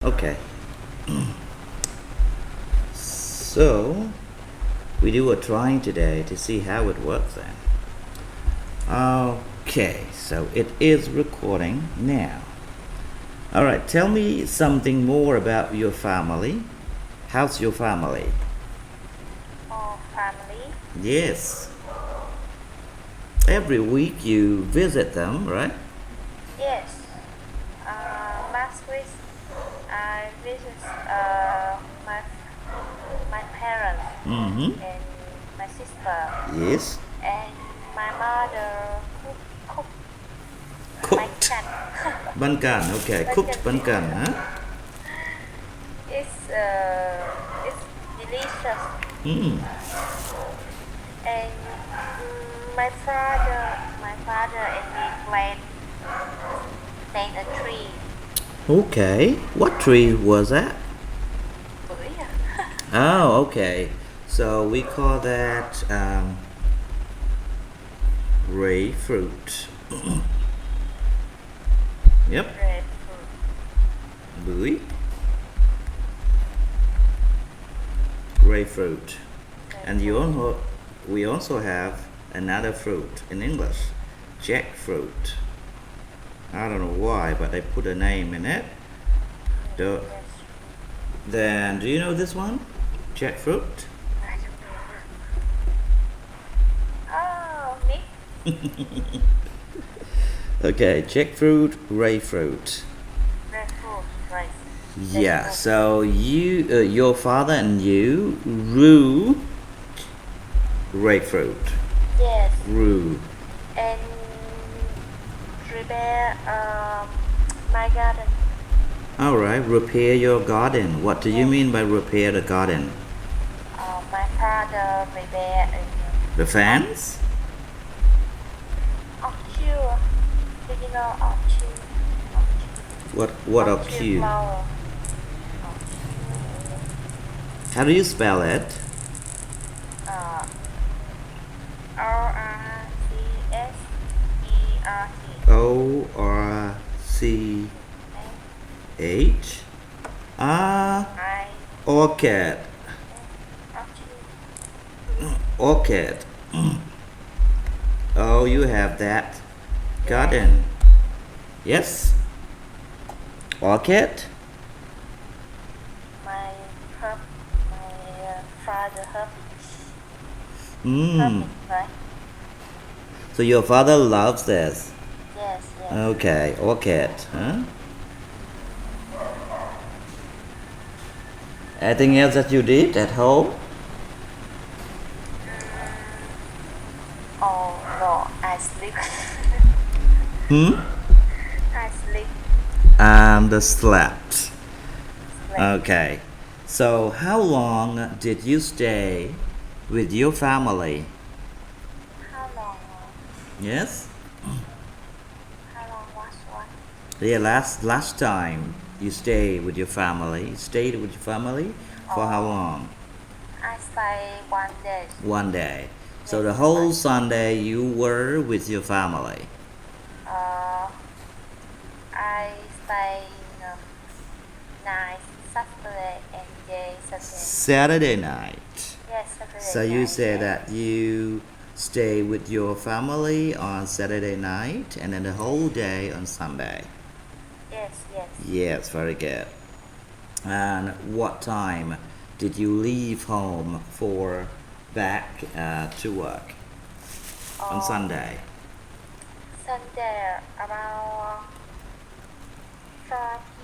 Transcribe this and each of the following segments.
Okay. So we do a trying today to see how it works then. Okay, so it is recording now. Alright, tell me something more about your family. How's your family? Oh, family? Yes. Every week you visit them, right? Yes. Last week I visited my parents Mm-hmm. and my sister, Yes. and my mother cook Cooked. bánh Bankan, okay. Cooked bankan, huh? It's delicious. Mm. And my father and me plant a tree. Okay. What tree was that? Bưởi à? Oh, okay. So we call that ray fruit. Yep, Grapefruit. bưởi. Grapefruit. And we also have another fruit in English, jackfruit. I don't know why, but they put a name in it. Yes. Then, do you know this one? Jackfruit? I don't know. Oh, me? Okay, jackfruit, grapefruit. Grapefruit, right. Yeah, so your father and you grew grapefruit. Yes. Grew. And prepare my garden. Alright, repair your garden. What do you mean by repair the garden? My father prepare The fence? orchid. Do you know orchid? What are cute? Flower. How do you spell it? Orchesert. Orch. Ah, orchid. Orchid. Oh, you have that garden. Yes. Orchid. My father help Mm. it, right? So your father loves this. Yes. Okay, orchid. Huh? Anything else that you did at home? Oh no, I sleep. Hmm? I sleep. And slept. Sleep. Okay. So how long did you stay with your family? How long? Yes? How long was one? Yeah, last time you stayed with your family. Stayed with your family for how long? I stay 1 day. 1 day. So the whole Sunday you were with your family. I stay night Saturday and day Sunday. Saturday night. Yes, Saturday. So you night, say yes. that you stay with your family on Saturday night and then the whole day on Sunday. Yes. Yes, very good. And what time did you leave home for back to work on Sunday? Sunday about 4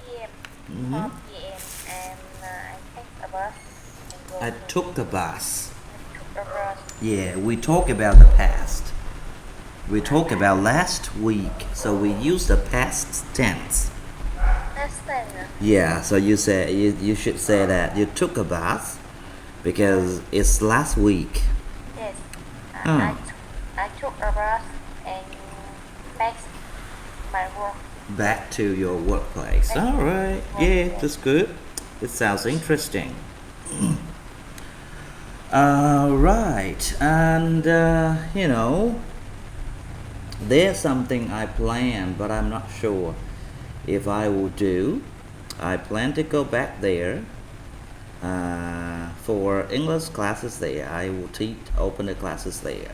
p.m. Mhm. 4 p.m. and I take a bus and go I to took the bus. a bus. Yeah, we talk about the past. We talk about last week, so we use the past tense. That's then. Yeah, so you should say that you took a bath because it's last week. Yes. Hmm. I took a bus and back my work. Back to your workplace. Back to All right. work, Yeah, yes. that's good. It sounds interesting. Right. And there's something I planned, but I'm not sure if I will do. I plan to go back there for English classes there. I will open the classes there.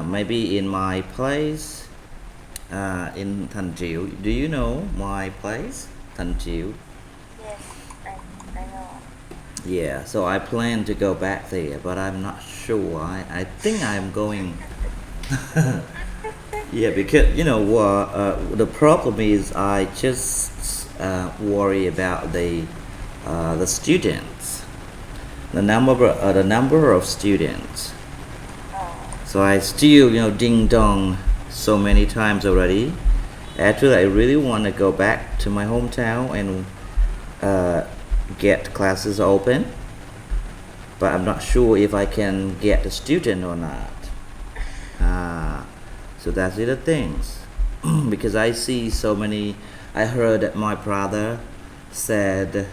Maybe in my place in Thành Chiểu. Do you know my place, Thành Chiểu? Yes, I know. Yeah, so I plan to go back there, but I'm not sure. I think I'm going. Yeah, because the problem is I just worry about the students, the number of students. So I still ding dong so many times already. Actually, I really want to go back to my hometown and get classes open, but I'm not sure if I can get a student or not. So that's the things. Because I see so many. I heard that my brother said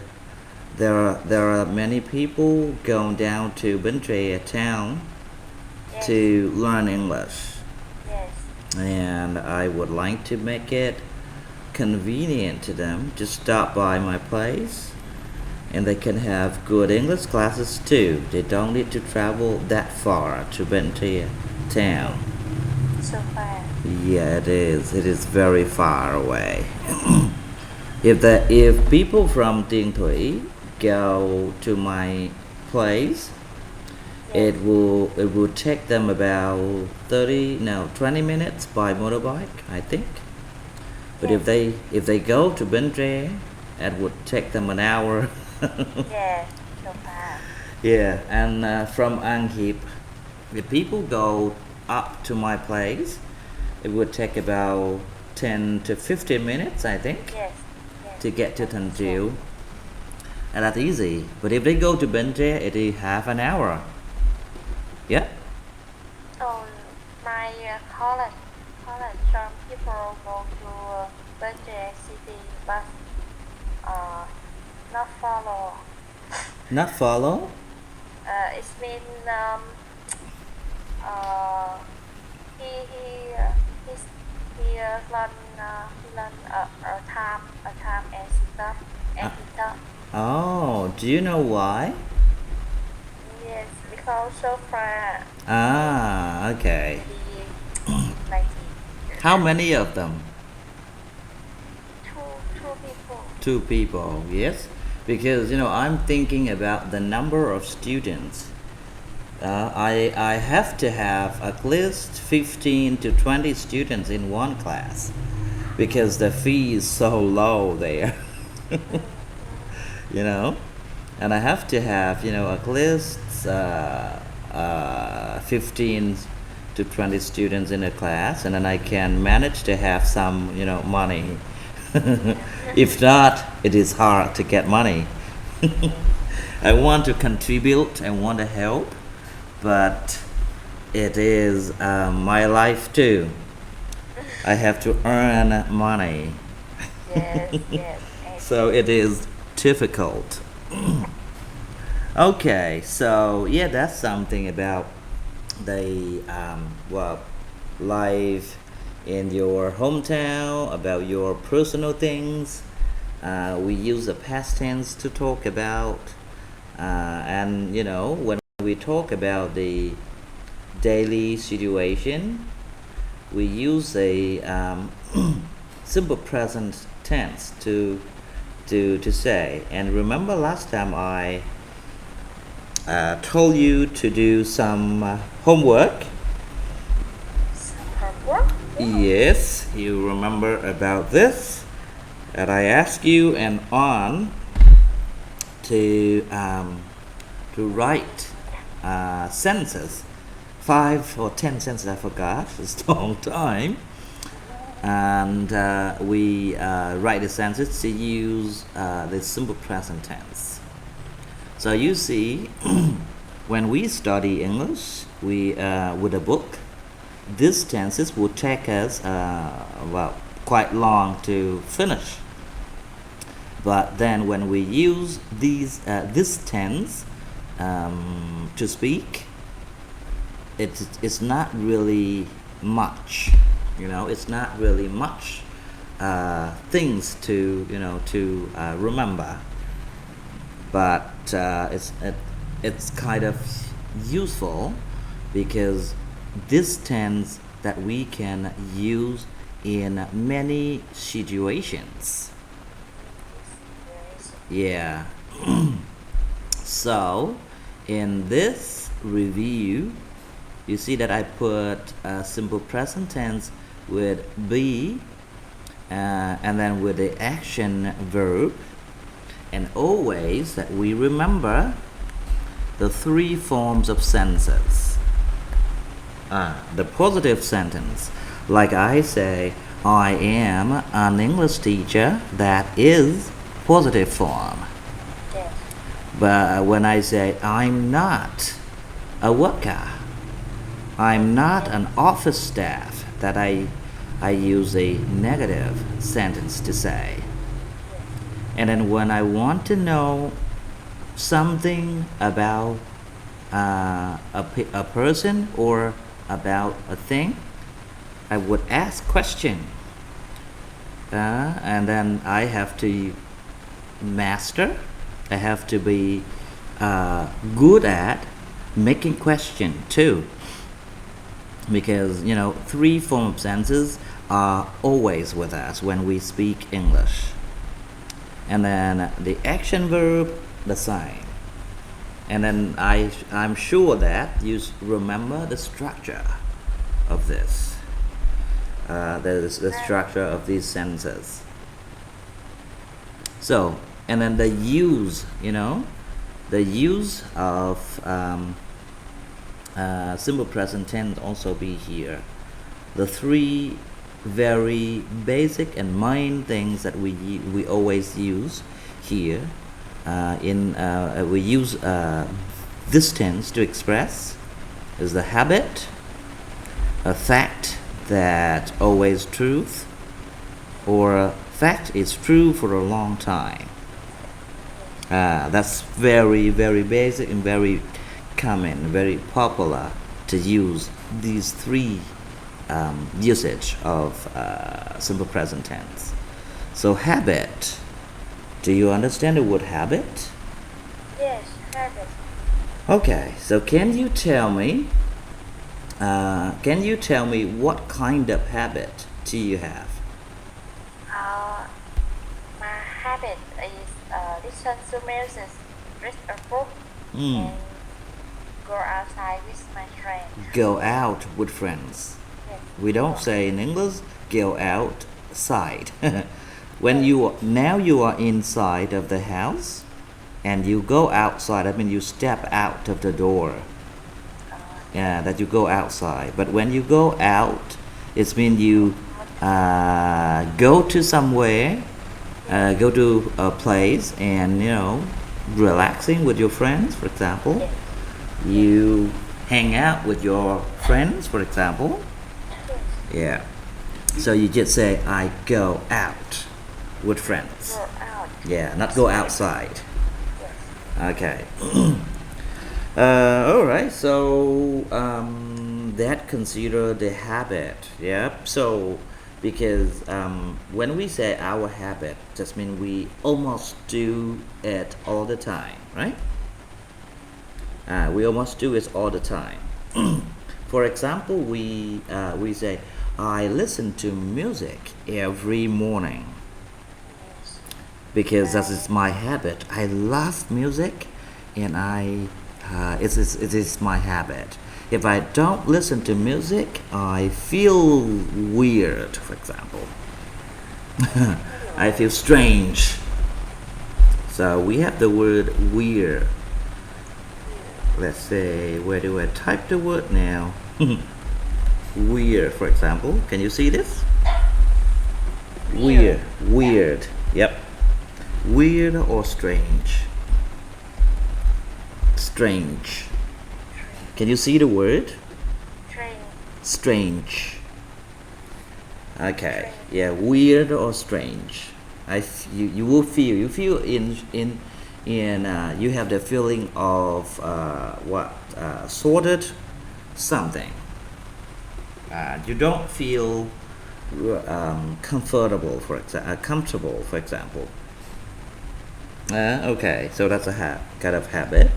there are many people going down to Bến Tre town Yes. to learn English, Yes. and I would like to make it convenient to them to stop by my place, and they can have good English classes too. They don't need to travel that far to Bến Tre town. So far. Yeah, it is. It is very far away. If people from Tieng Thủy go to my place, Yes. it will take them about 20 minutes by motorbike, I think. But Yes. if they go to Bến Tre, it would take them an hour. Yes, so far. Yeah, and from An Hiep, if people go up to my place, it would take about 10 to 15 minutes, I think, Yes. Yes. to get to Thành Chiểu. And that's easy. But if they go to Bến Tre, it is half an hour. Yeah? Oh, my college some people go to Bến Tre city, but not follow. Not follow? It's been he learn a time and stuff and he talk. Oh, do you know why? Yes, because so far Ah, okay. he like How many of them? two people. Two people, yes? Because I'm thinking about the number of students. I have to have at least 15 to 20 students in one class because the fee is so low there. And I have to have at least 15 to 20 students in a class, and then I can manage to have some money. If not, it is hard to get money. I want to contribute, I want to help, but it is my life too. I have to earn money. Yes, yes. And So it is difficult. Okay, so yeah, that's something about the life in your hometown, about your personal things. We use the past tense to talk about, and when we talk about the daily situation, we use a simple present tense to say. And remember last time I told you to do some homework. some homework. Yes, you remember about this. And I asked you and on to write sentences, 5 or 10 sentences. I forgot. It's a long time. And we write the sentences to use the simple present tense. So you see, when we study English, we with a book, these tenses will take us quite long to finish. But then when we use this tense to speak, it's not really much. It's not really much things to remember, but it's kind of useful because this tense that we can use in many situations. Yeah. So in this review, you see that I put a simple present tense with be and then with the action verb, and always that we remember the three forms of sentences. The positive sentence, like I say, I am an English teacher, that is positive form. Yes. But when I say I'm not a worker, I'm not an office staff, that I use a negative sentence to say. And then when I want to know something about a person or about a thing, I would ask question, and then I have to master. I have to be good at making question too, because three form of sentences are always with us when we speak English. And then the action verb, the same. And then I'm sure that you remember the structure of this. The structure of these sentences. So, and then the use, the use of simple present tense also be here. The three very basic and main things that we always use here. We use this tense to express is the habit, a fact that always truth, or a fact is true for a long time. That's very, very basic and very common, very popular to use these three usage of simple present tense. So habit. Do you understand the word habit? Yes, habit. Okay, so can you tell me what kind of habit do you have? My habit is listen to music, read a book, and go outside with my friends. Go out with friends. Yes. We don't say in English go outside. When you are inside of the house and you go outside, I mean you step out of the door. Yeah, that you go outside. But when you go out, it means you go to somewhere, go to a place and relaxing with your friends, for example. Yes. You hang out with your friends, for example. Yes. Yeah. So you just say I go out with friends. Go out. Yeah, not go outside. Yes. Okay. All right. So that consider the habit. Yeah. So because when we say our habit, just mean we almost do it all the time, right? We almost do it all the time. For example, we say I listen to music every morning because that is my habit. I love music, and it is my habit. If I don't listen to music, I feel weird, for example. I feel strange. So we have the word weird. Let's say, where do I type the word now? Weird, for example. Can you see this? Weird. Weird. Yep. Weird or strange? Strange. Can you see the word? Strange. Okay. Yeah. Weird or strange. You will feel. You feel in you have the feeling of sorted something. You don't feel comfortable, comfortable, for example. Okay, so that's a kind of habit.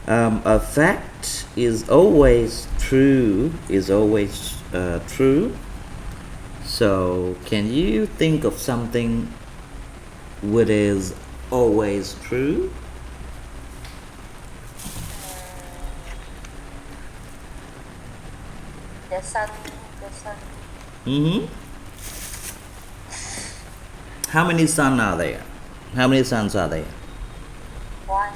A fact is always true. True. So, can you think of something which is always true? The sun, the sun. Mm-hmm. How many suns are there? How many suns are there? One.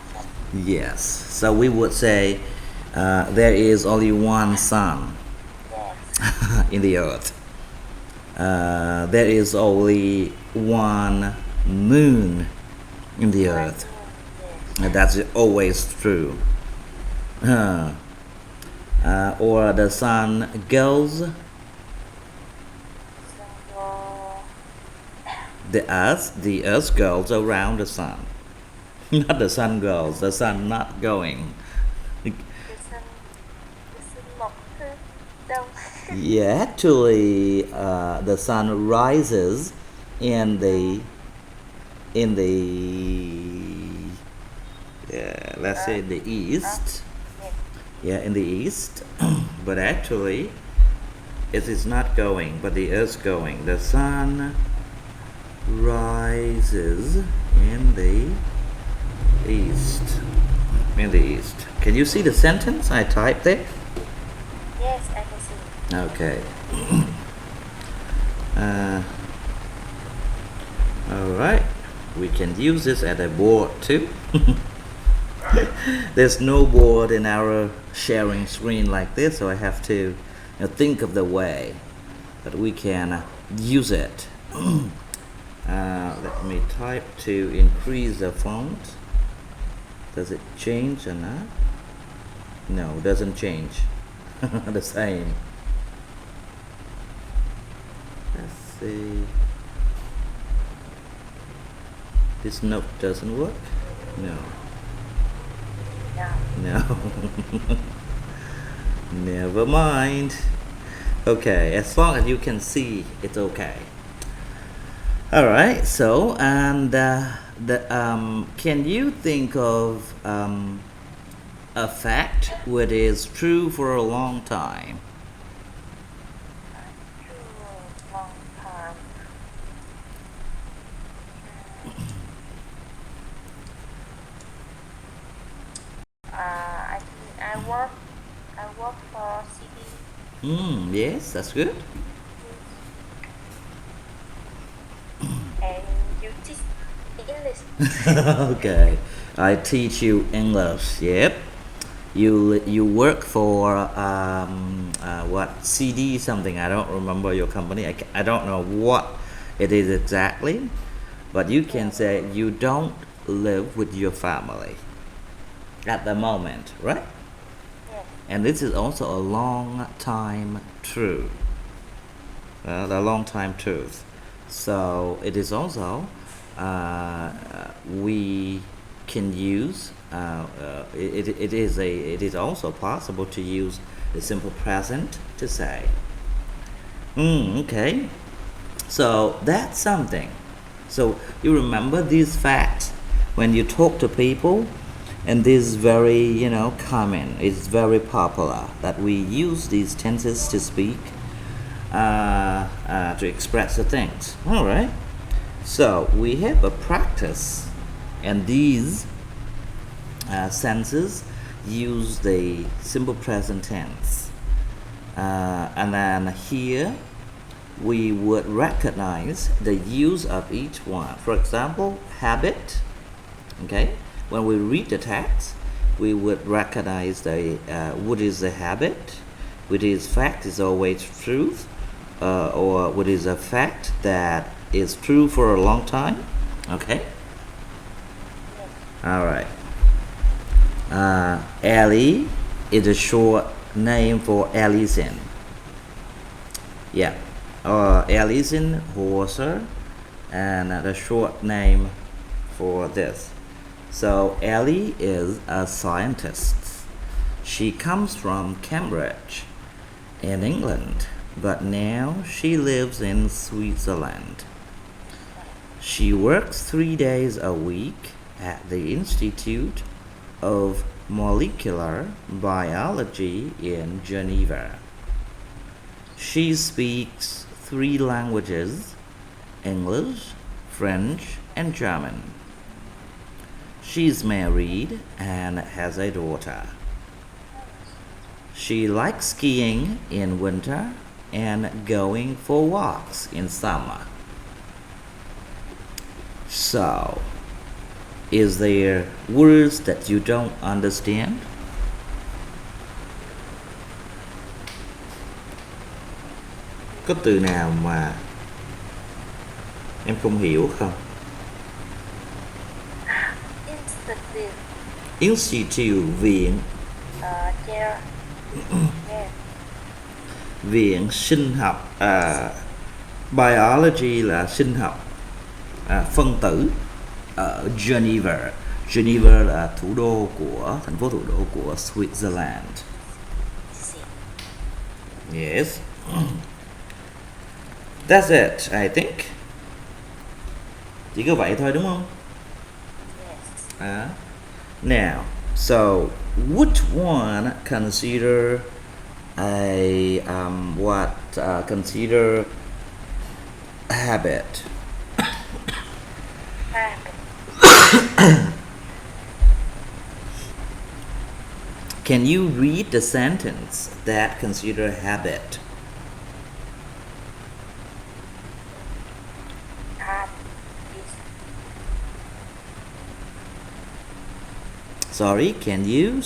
Yes. So we would say there is only one sun Yes. in the earth. There is only one moon in the earth. Yes. That's always true. Or the sun goes, So, the earth goes around the sun. Not the sun goes, the sun not going. the sun, mọc thứ đông. Yeah, actually, the sun rises in the let's say the east. Yes. Yeah, in the east. But actually, it is not going, but the earth's going. The sun rises in the east. In the east. Can you see the sentence I typed there? Yes, I can see. Okay. Alright. We can use this as a board too. There's no board in our sharing screen like this, so I have to think of the way that we can use it. Let me type to increase the font. Does it change or not? No, it doesn't change. The same. Let's see. This note doesn't work? No. No. No. Never mind. Okay, as long as you can see, it's okay. Alright, so, and can you think of a fact which is true for a long time? Long time. I think I work for CD Yes, that's good. and you teach English. Okay, I teach you English. Yep. You work for what CD something? I don't remember your company. I don't know what it is exactly, but you can say you don't live with your family at the moment, right? Yes. And this is also a long time true. The long time truth. So it is also we can use. It is also possible to use the simple present to say. Okay. So that's something. So you remember these facts when you talk to people, and this is very common. It's very popular that we use these tenses to speak, to express the things. All right. So we have a practice, and these senses use the simple present tense, and then here we would recognize the use of each one. For example, habit. Okay, when we read the text, we would recognize the what is the habit, what is fact is always truth, or what is a fact that is true for a long time. Okay. All right. Ellie is a short name for Alison. Yeah. Alison Horser, and the short name for this. So Ellie is a scientist. She comes from Cambridge in England. but now she lives in Switzerland. She works 3 days a week at the Institute of Molecular Biology in Geneva. She speaks 3 languages: English, French, and German. She's married and has a daughter. She likes skiing in winter and going for walks in summer. So, is there words that you don't understand? Có từ nào mà em không hiểu không? Institute. Institute, viện. Chair. Yeah. Viện sinh học. Biology là sinh học, phân tử, ở Geneva. Geneva là thành phố thủ đô của Switzerland. Yes. That's it, I think. Chỉ có vậy thôi đúng không? Yes. Now, so which one consider consider habit? Can you read the sentence that consider habit? Sorry, can you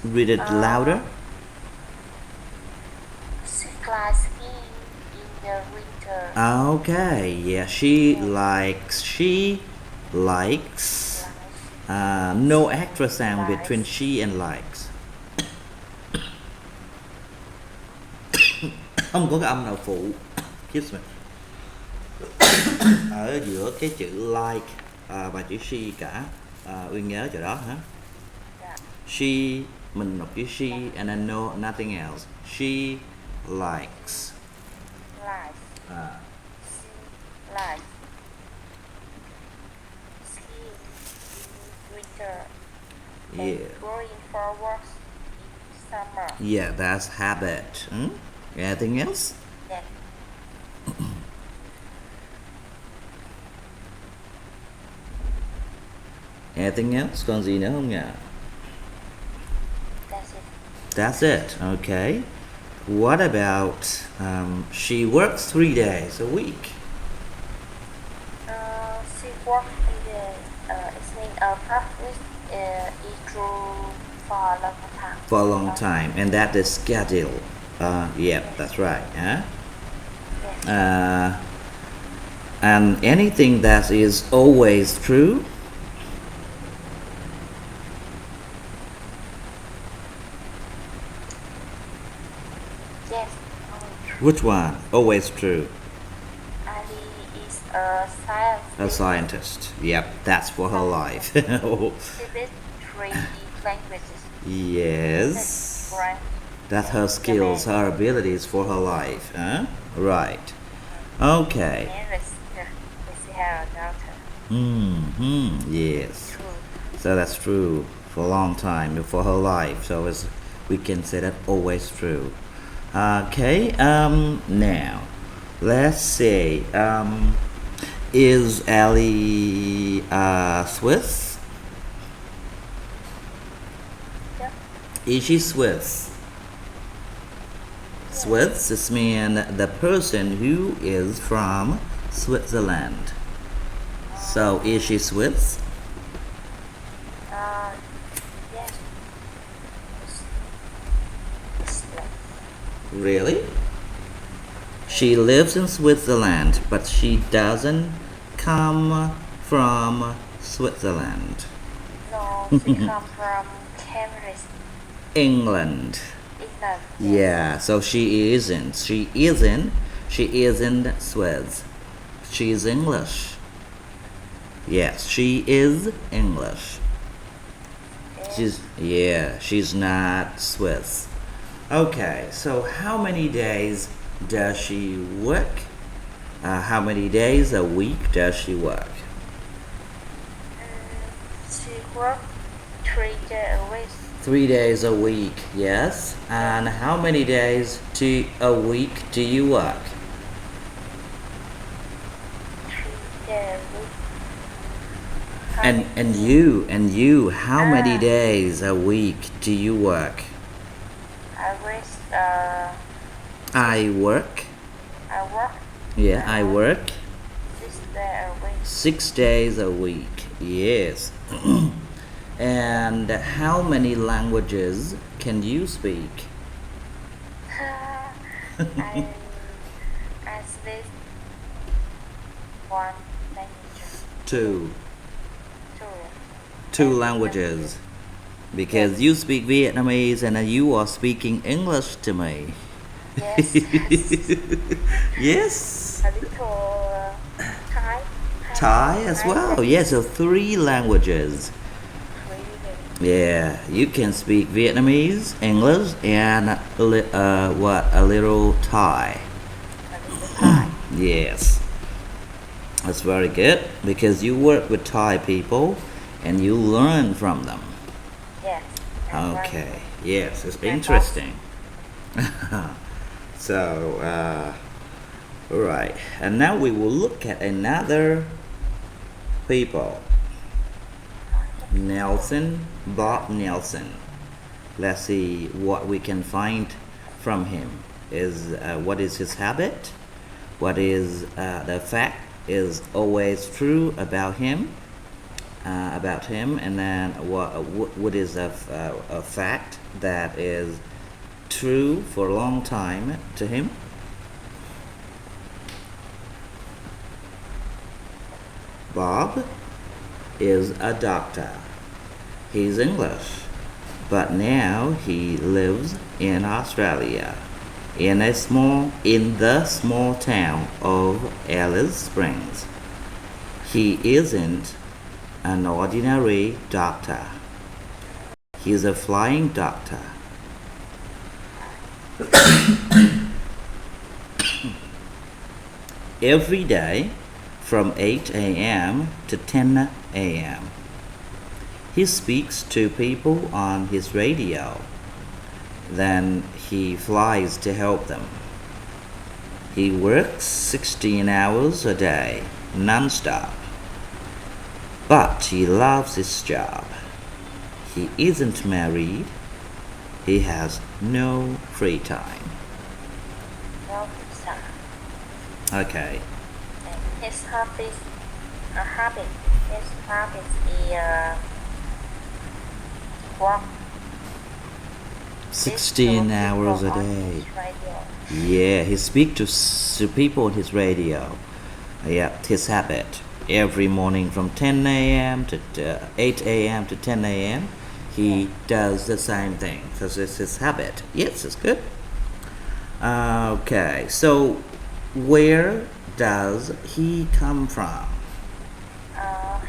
read it louder? She likes skiing in the winter. Okay, yeah, she likes. No extra sound between she and likes. Không có cái âm nào phụ. Excuse me. Ở giữa cái chữ like và chữ she cả. Uyên nhớ chỗ đó hả? She, mình đọc chữ she and then no nothing else. She likes. Likes. She likes skiing in winter. Yeah. And going for walks in summer. Yeah, that's habit. Anything else? Yes. Anything else? Còn gì nữa không nhỉ? That's it. That's it. Okay. What about she works 3 days a week? She works in the evening public for a long time. For a long time, and that is schedule. Yeah, that's right. Yes. And anything that is always true? Yes. Which one? Always true. Ali is a scientist. A scientist. Yep, that's for her life. She speaks 3 languages. Yes. French. That's her skills, her abilities for her life. Huh? Right. Okay. She has a daughter. Yes. True. So that's true for a long time, for her life. So we can say that always true. Okay. Now, let's see. Is Ellie Swiss? Yeah. Is she Swiss? Swiss, this means the person who is from Switzerland. So, is she Swiss? Yes. Really? She lives in Switzerland, but she doesn't come from Switzerland. No, she comes from Cambridge, England. England. Yeah, so she isn't Swiss. She is English. Yes, she is English. She's not Swiss. Okay, so how many days Does she work? How many days a week does she work? She works 3 days a week. 3 days a week, yes. And how many days a week do you work? 3 days a week. And you, how many days a week do you work? I work. I work. I work. Yeah, I work 6 days a week. 6 days a week. Yes. And how many languages can you speak? I speak one language. Two. Two. Two languages. Because you speak Vietnamese and you are speaking English to me. Yes. Yes. A little Thai. Thai as well. Yes, so 3 languages. Yeah, you can speak Vietnamese, English, and a little Thai. Yes, that's very good because you work with Thai people and you learn from them. Yes. Okay. Yes, it's interesting. So, all right, and now we will look at another people. Bob Nelson. Let's see what we can find from him. What is his habit? What is the fact is always true about him? And then what is a fact that is true for a long time to him? Bob is a doctor. He's English, but now he lives in Australia, in the small town of Alice Springs. He isn't an ordinary doctor. He's a flying doctor. Every day from 8 a.m. to 10 a.m. He speaks to people on his radio. Then he flies to help them. He works 16 hours a day, non-stop. But he loves his job. He isn't married. He has no free time. No time. Okay. His hobbies His hobbies is walk. 16 hours a day. Yeah, he speaks to people on his radio. Yeah, his habit. Every morning from 10 a.m. to 8 a.m. to 10 a.m. he does the same thing because it's his habit. Yes, it's good. Okay, so where does he come from?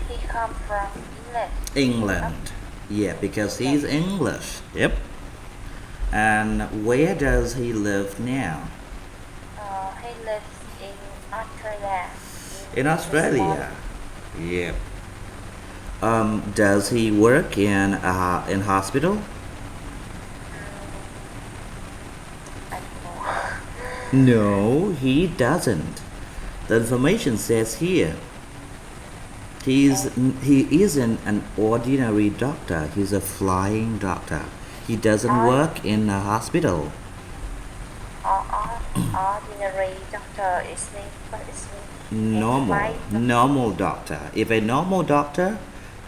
He comes from England. England. Yeah, because he's English. Yep. And where does he live now? He lives in Australia. In Australia. Yep. Does he work in hospital? I don't know. No, he doesn't. The information says here. He isn't an ordinary doctor. He's a flying doctor. He doesn't work in a hospital. Ordinary doctor is what is mean? Normal doctor. If a normal doctor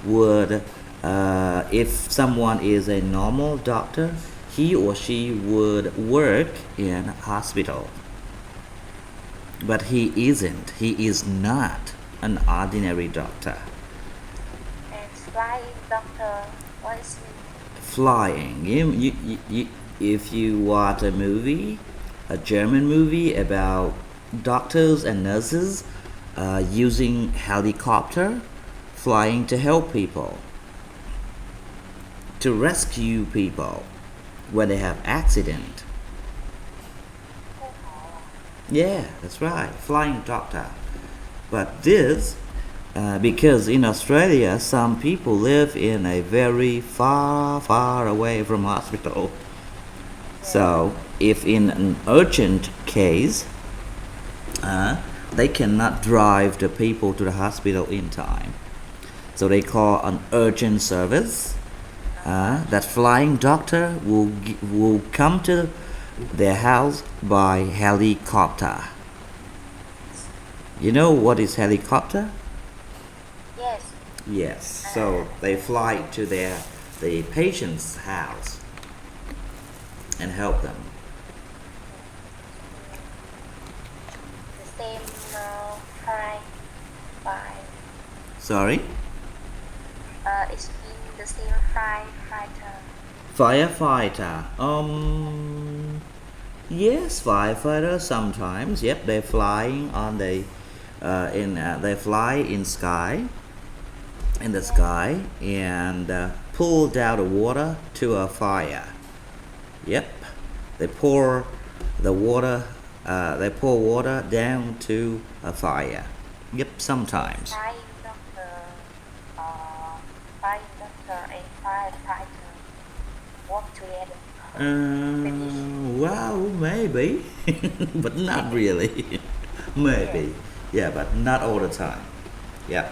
would, if someone is a normal doctor, he or she would work in a hospital. But he isn't. He is not an ordinary doctor. And flying doctor, what is mean? Flying. If you watch a movie, a German movie about doctors and nurses using helicopter, flying to help people, to rescue people when they have accident. Yeah, that's right, flying doctor. But this, because in Australia, some people live in a very far, far away from hospital. So, if in an urgent case, they cannot drive the people to the hospital in time. So they call an urgent service. That flying doctor will come to their house by helicopter. You know what is helicopter? Yes. Yes. So they fly to the patient's house and help them. The same fry by Sorry? it's in the same fighter. Firefighter. Yes, firefighter sometimes. Yep, they're flying on the they fly in the sky and pull down the water to a fire. Yep, they pour the water. They pour water down to a fire. Yep, sometimes. Flying doctor and firefighter work together. Well, maybe, but not really. Maybe, yeah, but not all the time. Yeah,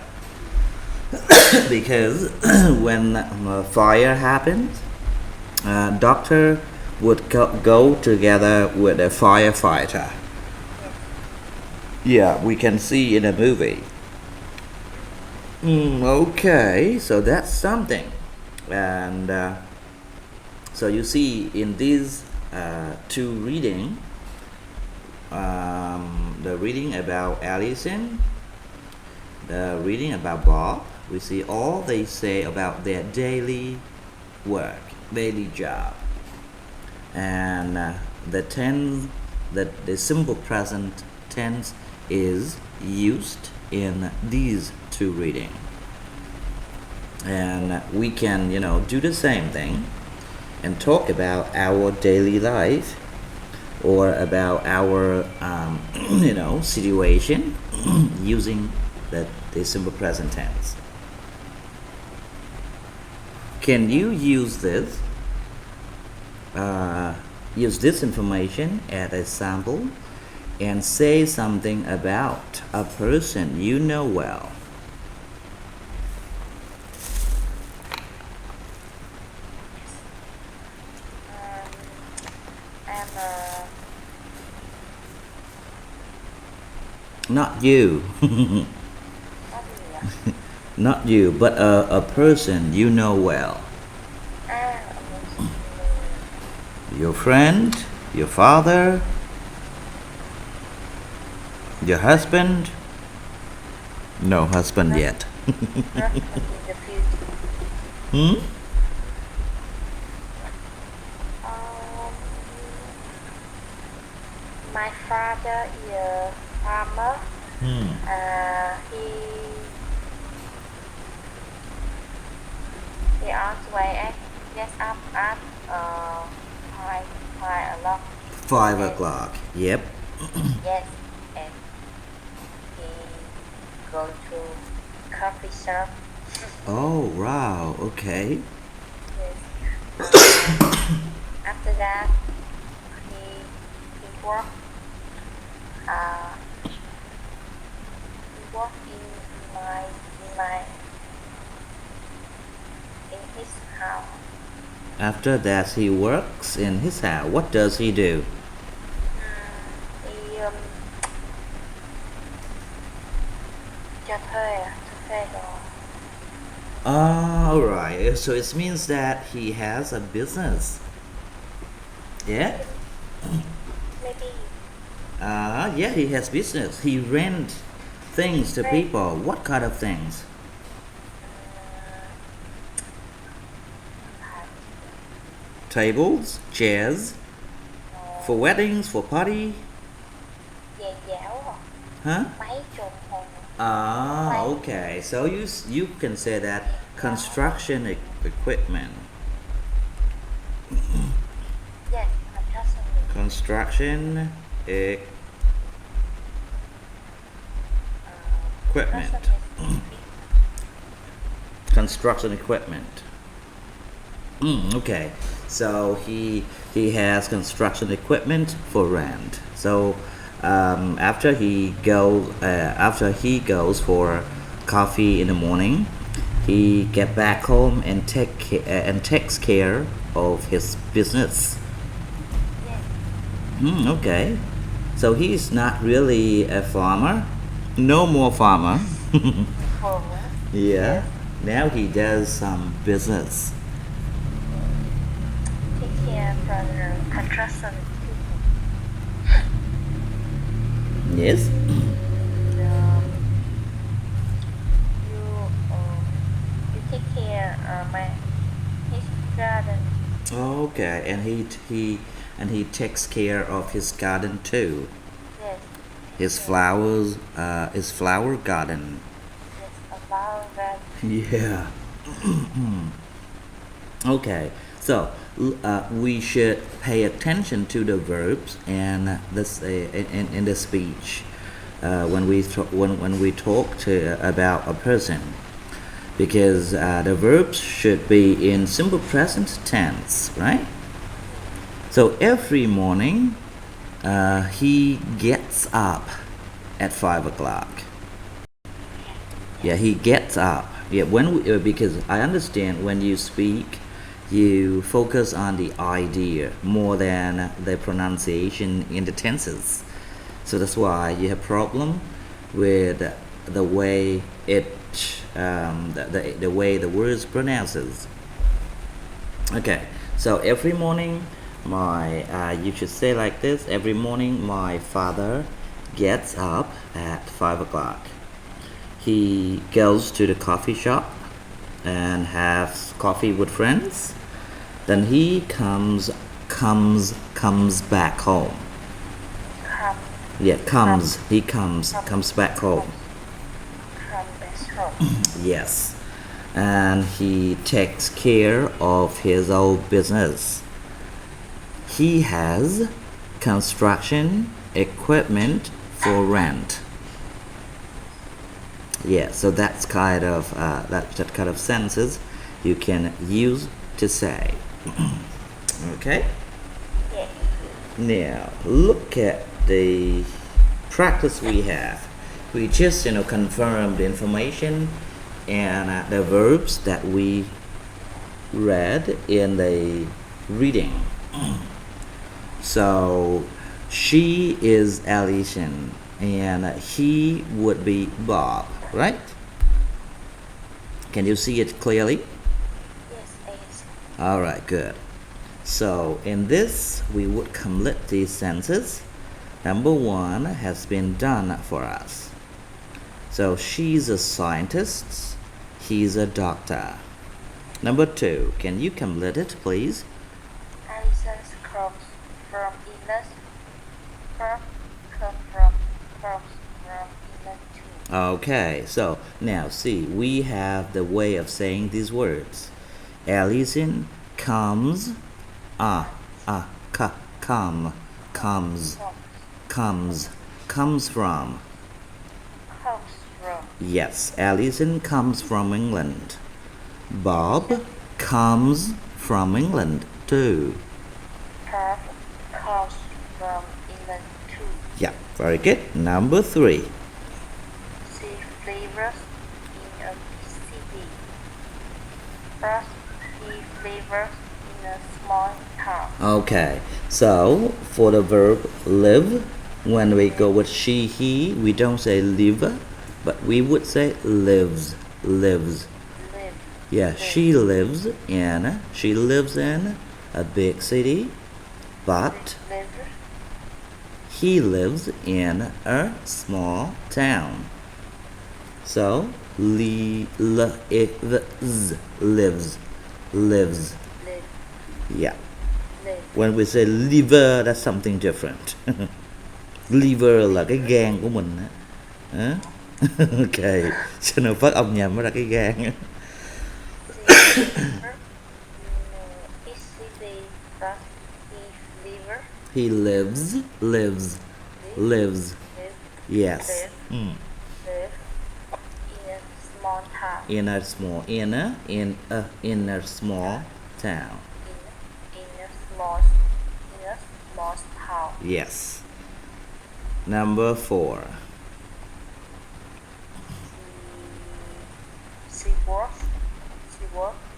because when fire happens, doctor would go together with a firefighter. Yeah, we can see in a movie. Okay, so that's something, and so you see in these two reading, the reading about Allison, the reading about Bob, we see all they say about their daily work, daily job, and the simple present tense is used in these two reading, and we can do the same thing and talk about our daily life or about our situation using the simple present tense. Can you use this information as a sample and say something about a person you know well? I'm Not you. not here. Not you, but a person you know well. Your friend, your father, your husband. No husband yet. Not in the future. Hmm? My father is a farmer. He always gets up at 5 o'clock. 5 o'clock. Yep. Yes, and he go to coffee shop. Oh, wow. Okay. Yes. After that, he work. He work in his house. After that, he works in his house. What does he do? He cho thuê đồ. All right. So it means that he has a business. Yeah. Maybe Yeah, he has business. He rent things to people. What kind of things? Tables, chairs, for weddings, for party. giàn giáo hoặc Huh? máy trộn hồ. Okay. So you can say that construction equipment. Yes, construction. Construction equipment. Construction equipment. Okay, so he has construction equipment for rent. So after he goes for coffee in the morning, he get back home and takes care of his business. Yes. Okay, so he's not really a farmer. No more farmer. Forward. Yeah. Now he does some business. Take care for the construction Yes. you take care his garden. Okay, and he takes care of his garden too. Yes. His flowers, his flower garden. Yes. About that. Yeah. Okay, so we should pay attention to the verbs and this in the speech when we talk about a person, because the verbs should be in simple present tense, right? So every morning he gets up at 5 o'clock. Yeah, he gets up. Yeah, because I understand when you speak, you focus on the idea more than the pronunciation in the tenses. So that's why you have problem with the way the way the words pronounces. Okay, so every morning you should say like this: every morning my father gets up at 5 o'clock. He goes to the coffee shop and has coffee with friends. Then he comes back home. Come. Yeah, comes. He comes back home. Come back home. Yes. And he takes care of his own business. He has construction equipment for rent. Yeah, so that's kind of that kind of sentences you can use to say. Okay. Yes. Now look at the practice we have. We just confirm the information and the verbs that we read in the reading. So she is Alison and he would be Bob, right? Can you see it clearly? Yes, yes. Alright, good. So in this we would complete these sentences. Number 1 has been done for us. So she's a scientist, he's a doctor. Number 2, can you complete it please? Alison's comes from England. Come from England too. Okay, so now see, we have the way of saying these words. Alison comes, comes from. Comes from. Yes, Alison comes from England. Bob comes from England too. Bob comes from England too. Yeah, very good. Number 3. She lives in a city. But he lives in a small town. Okay, so for the verb live, when we go with she, he, we don't say live, but we would say lives. Live. Yeah, she lives in a big city, but Live. he lives in a small town. So lives. Live. Yeah. Live. When we say liver, that's something different. Liver là cái gan của mình á. Hả? Ok, cho nên phát âm nhầm nó ra cái gan á. He lives. Yes. Live. town. In a small in a small town. In a small town. Yes. Number 4. She works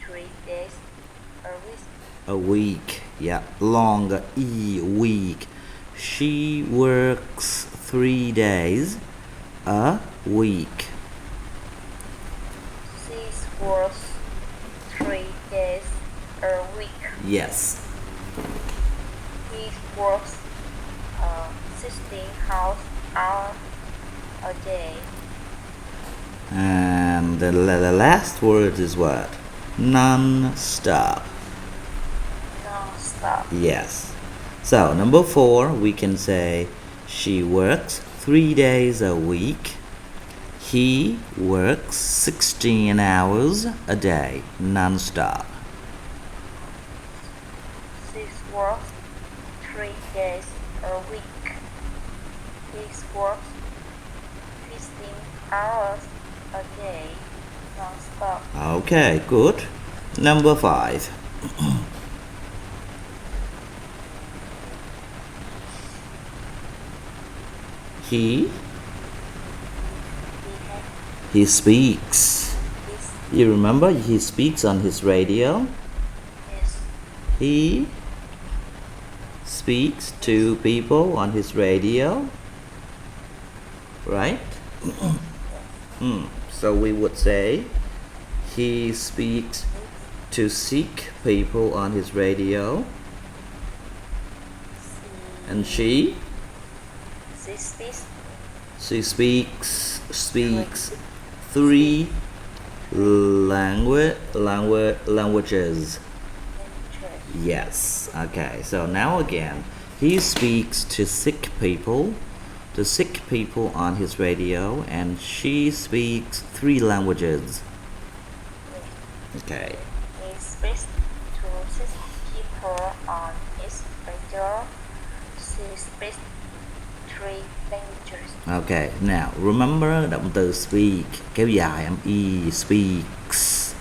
3 days a week. A week. Yeah, longer. Week. She works 3 days a week. She works 3 days a week. Yes. He works 16 hours a day. And the last word is what? Non-stop. Non-stop. Yes. So, number 4, we can say she works 3 days a week. He works 16 hours a day, non-stop. She works 3 days a week. He works 15 hours a day, non-stop. Okay, good. Number 5. He speaks. You remember he speaks on his radio? Yes. He speaks to people on his radio, right? So we would say he speaks to Sikh people on his radio, and she speaks 3 languages. Yes. Okay. So now again, he speaks to Sikh people on his radio, and she speaks 3 languages. Okay. He speaks to 6 people on his radio. She speaks 3 languages. Okay. Now remember động từ speak kéo dài âm y. Speaks.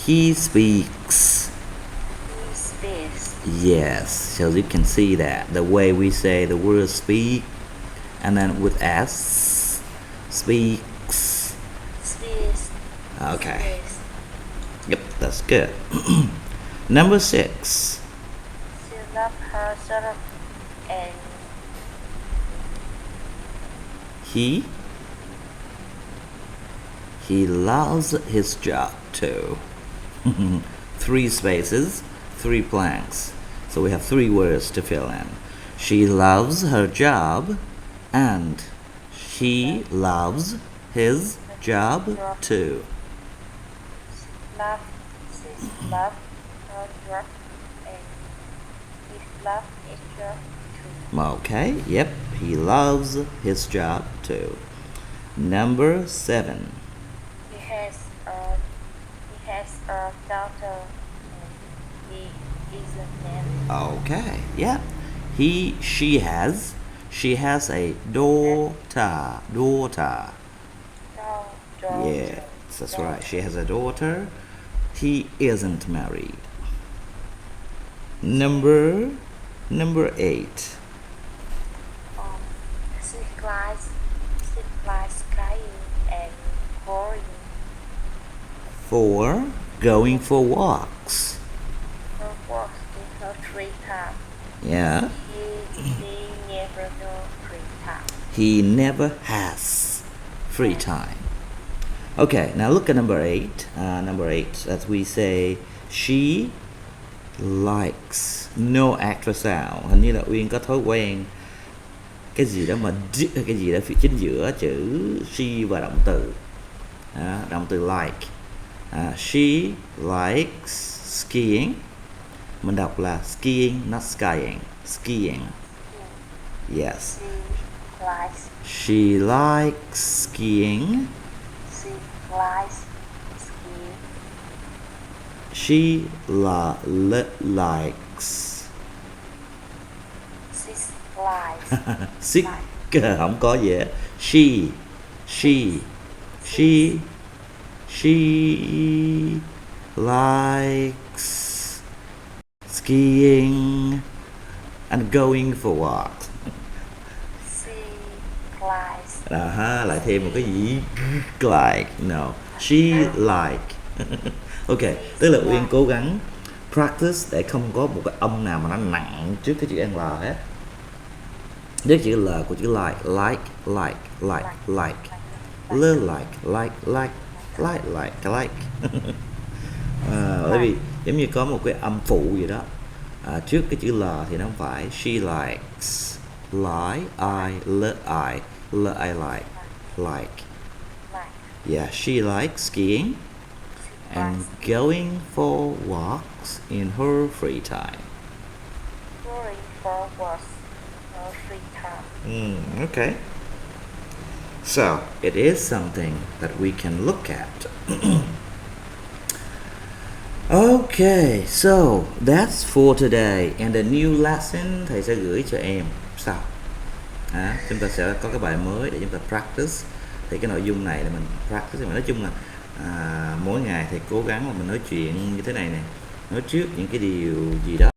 He speaks. Yes, so you can see that the way we say the word speak, and then with s, speaks. Okay. Yep, that's good. Number 6. She loves her job and He loves his job too. 3 spaces, 3 blanks. So we have 3 words to fill in. She loves her job, and he loves his job too. she loves her job and he loves his job too. Okay, yep, he loves his job too. Number 7. He has a daughter and he isn't married. Okay, yeah. She has a daughter. Yeah, that's right. She has a daughter. He isn't married. Number 8. She likes crying and pouring. 4. Going for walks. Her work in her free time. Yeah. He never knows free time. He never has free time. Okay, now look at number 8. Number 8, as we say, she likes. No extra sound. Hình như là Uyên có thói quen cái gì đó mà cái gì đó phía chính giữa chữ she và động từ. Động từ like. She likes skiing. Mình đọc là skiing, not skying. Skiing. Yes. She likes skiing. She likes. Sick không có gì hết. She She likes skiing and going for walks. She likes. Lại thêm một cái gì like. No, she like. Ok, tức là Uyên cố gắng practice để không có một cái âm nào mà nó nặng trước cái chữ L hết. Trước chữ L của chữ like, like, like. Bởi vì giống như có một cái âm phụ gì đó trước cái chữ L thì nó không phải. She likes, like, I like. Yeah, she likes skiing and going for walks in her free time. Going for walks in her free time. Okay. So, it is something that we can look at. Okay, so that's for today. And the new lesson thầy sẽ gửi cho em sau. Chúng ta sẽ có cái bài mới để chúng ta practice. Thì cái nội dung này là mình practice. Mà nói chung là mỗi ngày thầy cố gắng là mình nói chuyện như thế này nè, nói trước những cái điều gì đó